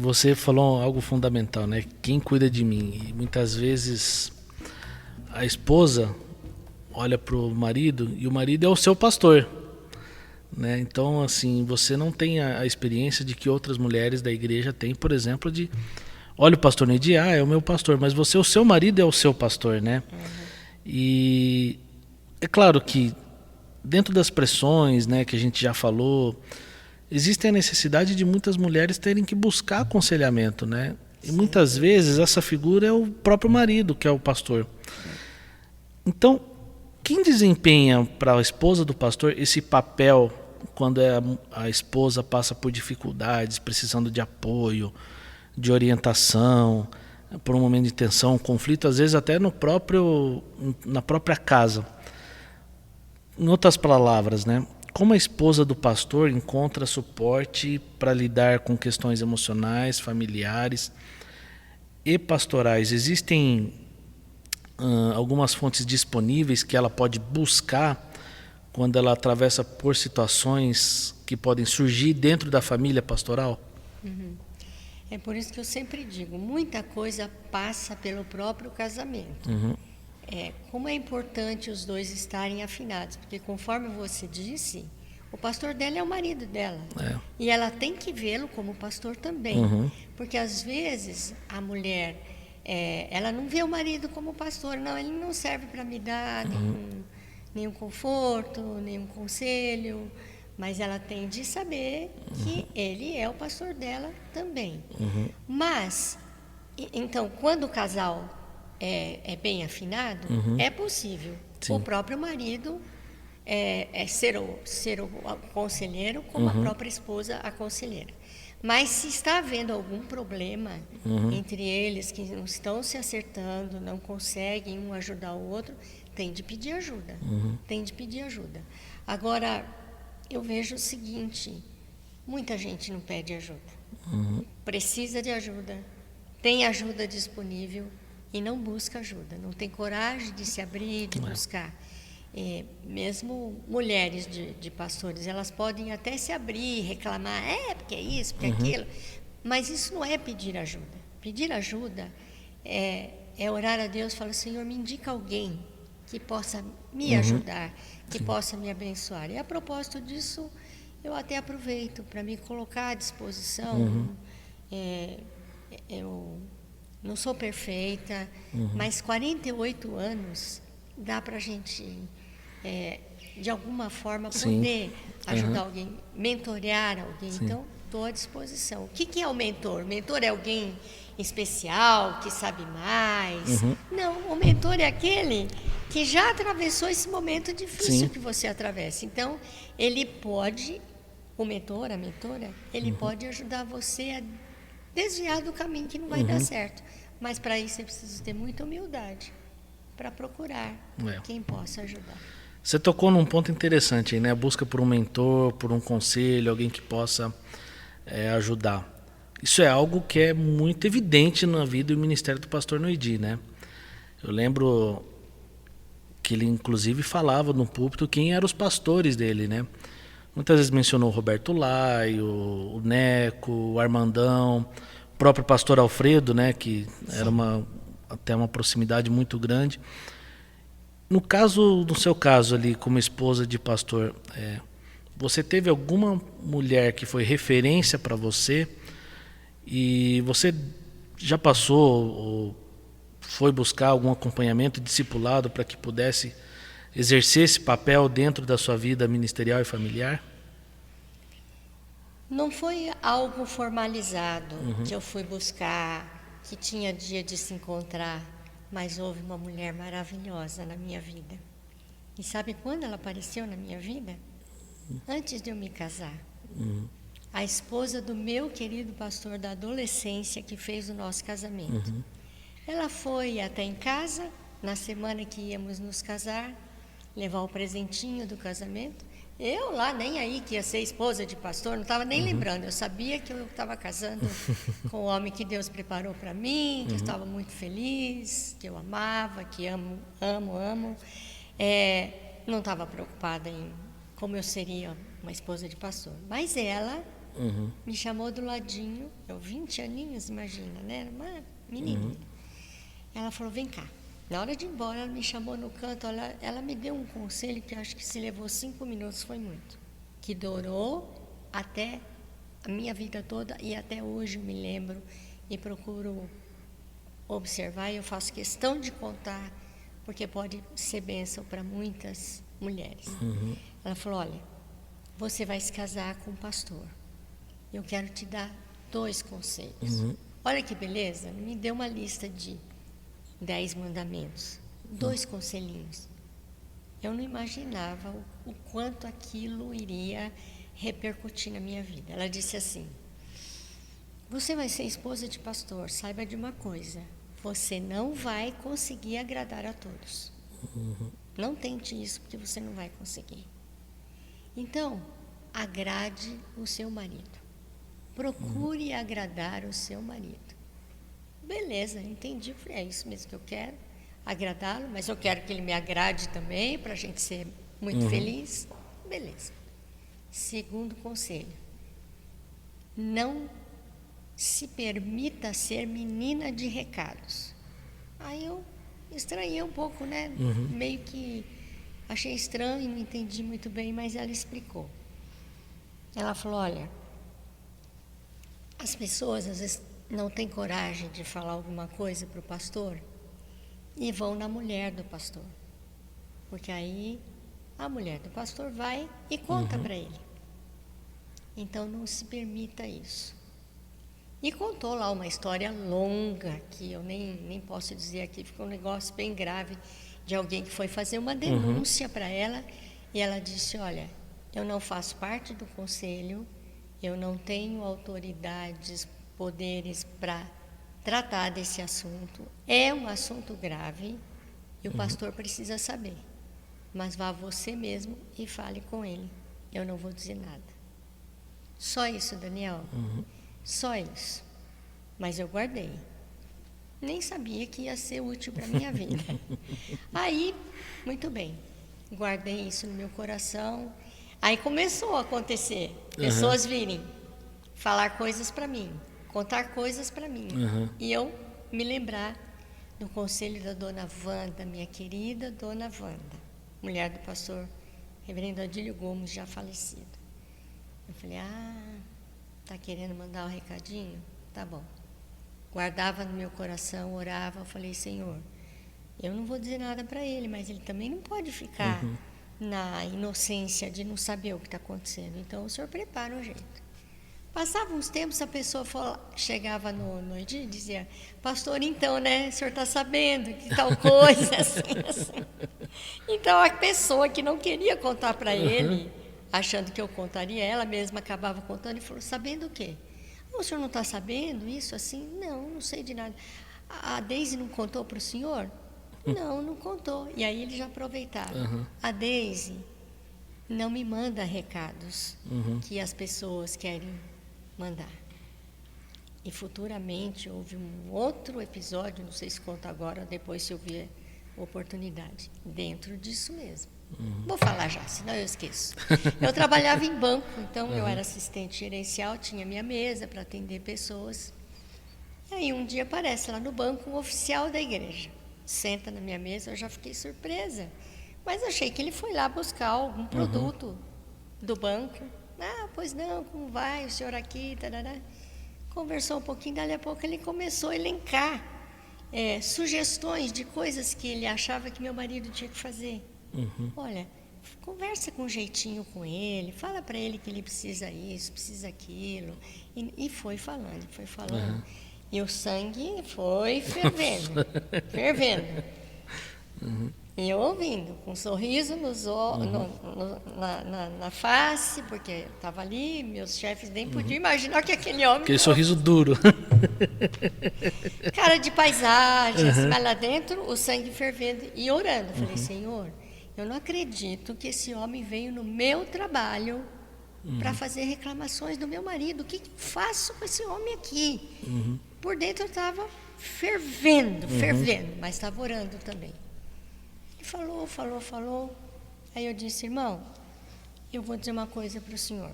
você falou algo fundamental, né? Quem cuida de mim? E muitas vezes a esposa olha para o marido e o marido é o seu pastor, né? Então, assim, você não tem a experiência de que outras mulheres da igreja têm, por exemplo, de olha o pastor Neidi, é o meu pastor, mas você, o seu marido é o seu pastor, né? E é claro que dentro das pressões, né, que a gente já falou, existe a necessidade de muitas mulheres terem que buscar aconselhamento, né? E muitas vezes essa figura é o próprio marido, que é o pastor. Então, quem desempenha para a esposa do pastor esse papel quando a esposa passa por dificuldades, precisando de apoio, de orientação, por um momento de tensão, conflito, às vezes até na própria casa? Em outras palavras, né? Como a esposa do pastor encontra suporte para lidar com questões emocionais, familiares e pastorais? Existem algumas fontes disponíveis que ela pode buscar quando ela atravessa por situações que podem surgir dentro da família pastoral? É por isso que eu sempre digo, muita coisa passa pelo próprio casamento. Como é importante os dois estarem afinados, porque conforme você disse, o pastor dela é o marido dela. E ela tem que vê-lo como pastor também. Porque às vezes a mulher, ela não vê o marido como pastor, não, ele não serve para me dar nenhum conforto, nenhum conselho, mas ela tem de saber que ele é o pastor dela também. Mas, então, quando o casal é bem afinado, é possível o próprio marido ser o conselheiro, como a própria esposa a conselheira. Mas se está havendo algum problema entre eles, que não estão se acertando, não conseguem um ajudar o outro, tem de pedir ajuda. Tem de pedir ajuda. Agora, eu vejo o seguinte, muita gente não pede ajuda. Precisa de ajuda, tem ajuda disponível e não busca ajuda, não tem coragem de se abrir, de buscar. Mesmo mulheres de pastores, elas podem até se abrir, reclamar, porque é isso, porque é aquilo, mas isso não é pedir ajuda. Pedir ajuda é orar a Deus e falar, Senhor, me indica alguém que possa me ajudar, que possa me abençoar. E a propósito disso, eu até aproveito para me colocar à disposição. Eu não sou perfeita, mas 48 anos dá para a gente, de alguma forma, poder ajudar alguém, mentorear alguém. Então, estou à disposição. O que é o mentor? O mentor é alguém especial, que sabe mais? Não, o mentor é aquele que já atravessou esse momento difícil que você atravessa. Então, ele pode, o mentor, a mentora, ele pode ajudar você a desviar do caminho que não vai dar certo. Mas para isso é preciso ter muita humildade para procurar quem possa ajudar. Você tocou num ponto interessante aí, né? A busca por um mentor, por um conselho, alguém que possa ajudar. Isso é algo que é muito evidente na vida e no ministério do pastor Neidi, né? Eu lembro que ele inclusive falava no púlpito quem eram os pastores dele, né? Muitas vezes mencionou o Roberto Laio, o Neco, o Armandão, o próprio pastor Alfredo, né? Que era até uma proximidade muito grande. No seu caso ali, como esposa de pastor, você teve alguma mulher que foi referência para você e você já passou ou foi buscar algum acompanhamento discipulado para que pudesse exercer esse papel dentro da sua vida ministerial e familiar? Não foi algo formalizado que eu fui buscar, que tinha dia de se encontrar, mas houve uma mulher maravilhosa na minha vida. E sabe quando ela apareceu na minha vida? Antes de eu me casar. A esposa do meu querido pastor da adolescência que fez o nosso casamento. Ela foi até em casa, na semana que íamos nos casar, levar o presentinho do casamento. Eu lá nem aí que ia ser esposa de pastor, não estava nem lembrando. Eu sabia que eu estava casando com o homem que Deus preparou para mim, que eu estava muito feliz, que eu amava, que amo. Não estava preocupada em como eu seria uma esposa de pastor. Mas ela me chamou do ladinho, eu 20 aninhos, imagina, né? Era uma menininha. Ela falou, vem cá. Na hora de ir embora, ela me chamou no canto, ela me deu um conselho que eu acho que se levou 5 minutos, foi muito. Que durou até a minha vida toda e até hoje eu me lembro e procuro observar e eu faço questão de contar, porque pode ser bênção para muitas mulheres. Ela falou, olha, você vai se casar com um pastor. Eu quero te dar 2 conselhos. Olha que beleza, me deu uma lista de 10 mandamentos, 2 conselhinhos. Eu não imaginava o quanto aquilo iria repercutir na minha vida. Ela disse assim, você vai ser esposa de pastor, saiba de uma coisa, você não vai conseguir agradar a todos. Não tente isso, porque você não vai conseguir. Então, agrade o seu marido. Procure agradar o seu marido. Beleza, entendi. Falei, é isso mesmo que eu quero, agradá-lo, mas eu quero que ele me agrade também, para a gente ser muito feliz. Beleza. Segundo conselho, não se permita ser menina de recados. Aí eu estranhei um pouco, né? Meio que achei estranho, não entendi muito bem, mas ela explicou. Ela falou, olha, as pessoas às vezes não têm coragem de falar alguma coisa para o pastor e vão na mulher do pastor. Porque aí a mulher do pastor vai e conta para ele. Então não se permita isso. E contou lá uma história longa, que eu nem posso dizer aqui, ficou um negócio bem grave, de alguém que foi fazer uma denúncia para ela, e ela disse, olha, eu não faço parte do conselho, eu não tenho autoridades, poderes para tratar desse assunto, é um assunto grave, e o pastor precisa saber, mas vá você mesmo e fale com ele, eu não vou dizer nada. Só isso, Daniel. Só isso. Mas eu guardei. Nem sabia que ia ser útil para a minha vida. Aí, muito bem. Guardei isso no meu coração. Aí começou a acontecer. Pessoas virem falar coisas para mim, contar coisas para mim. E eu me lembrar do conselho da dona Wanda, minha querida dona Wanda, mulher do pastor reverendo Adílio Gomes, já falecido. Eu falei, tá querendo mandar um recadinho? Tá bom. Guardava no meu coração, orava, eu falei, Senhor, eu não vou dizer nada para ele, mas ele também não pode ficar na inocência de não saber o que está acontecendo. Então, o Senhor prepara um jeito. Passava uns tempos, a pessoa chegava no dia e dizia, pastor, então, né, o senhor está sabendo que tal coisa, assim. Então, a pessoa que não queria contar para ele, achando que eu contaria, ela mesma acabava contando e falou, sabendo o quê? O senhor não está sabendo isso assim? Não sei de nada. A Deise não contou para o senhor? Não contou. E aí ele já aproveitava. A Deise não me manda recados que as pessoas querem mandar. E futuramente houve um outro episódio, não sei se conta agora ou depois se eu vier oportunidade, dentro disso mesmo. Vou falar já, senão eu esqueço. Eu trabalhava em banco, então eu era assistente gerencial, tinha minha mesa para atender pessoas. E aí um dia aparece lá no banco um oficial da igreja. Senta na minha mesa, eu já fiquei surpresa. Mas achei que ele foi lá buscar algum produto do banco. Pois não, como vai, o senhor aqui, tarará. Conversou um pouquinho, dali a pouco ele começou a elencar sugestões de coisas que ele achava que meu marido tinha que fazer. Olha, conversa com jeitinho com ele, fala para ele que ele precisa isso, precisa aquilo. E foi falando. E o sangue foi fervendo. E eu ouvindo, com um sorriso na face, porque estava ali, meus chefes nem podiam imaginar que aquele homem... Aquele sorriso duro. Cara de paisagem, assim, mas lá dentro o sangue fervendo e orando. Eu falei, Senhor, eu não acredito que esse homem veio no meu trabalho para fazer reclamações do meu marido. O que eu faço com esse homem aqui? Por dentro eu estava fervendo, mas estava orando também. Ele falou. Aí eu disse, irmão, eu vou dizer uma coisa para o senhor.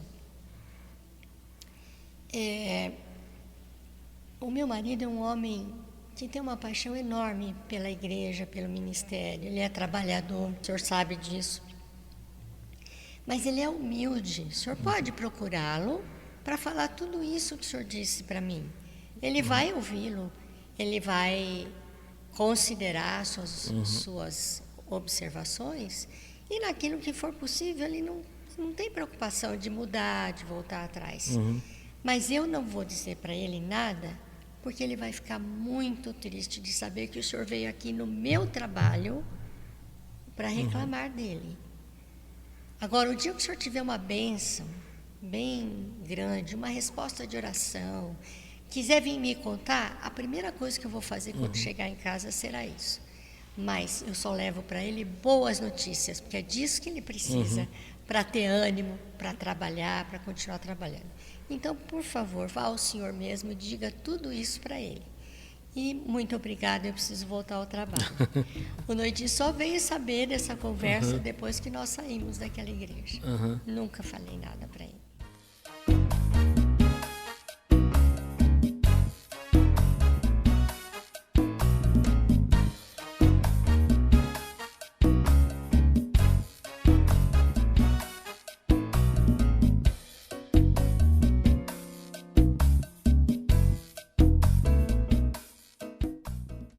O meu marido é um homem que tem uma paixão enorme pela igreja, pelo ministério. Ele é trabalhador, o senhor sabe disso. Mas ele é humilde. O senhor pode procurá-lo para falar tudo isso que o senhor disse para mim. Ele vai ouvi-lo, ele vai considerar suas observações e naquilo que for possível ele não tem preocupação de mudar, de voltar atrás. Mas eu não vou dizer para ele nada, porque ele vai ficar muito triste de saber que o senhor veio aqui no meu trabalho para reclamar dele. Agora, o dia que o senhor tiver uma bênção bem grande, uma resposta de oração, quiser vir me contar, a primeira coisa que eu vou fazer quando chegar em casa será isso. Mas eu só levo para ele boas notícias, porque é disso que ele precisa para ter ânimo, para trabalhar, para continuar trabalhando. Então, por favor, vá ao senhor mesmo e diga tudo isso para ele. E muito obrigada, eu preciso voltar ao trabalho. O Noiti só veio saber dessa conversa depois que nós saímos daquela igreja. Nunca falei nada para ele.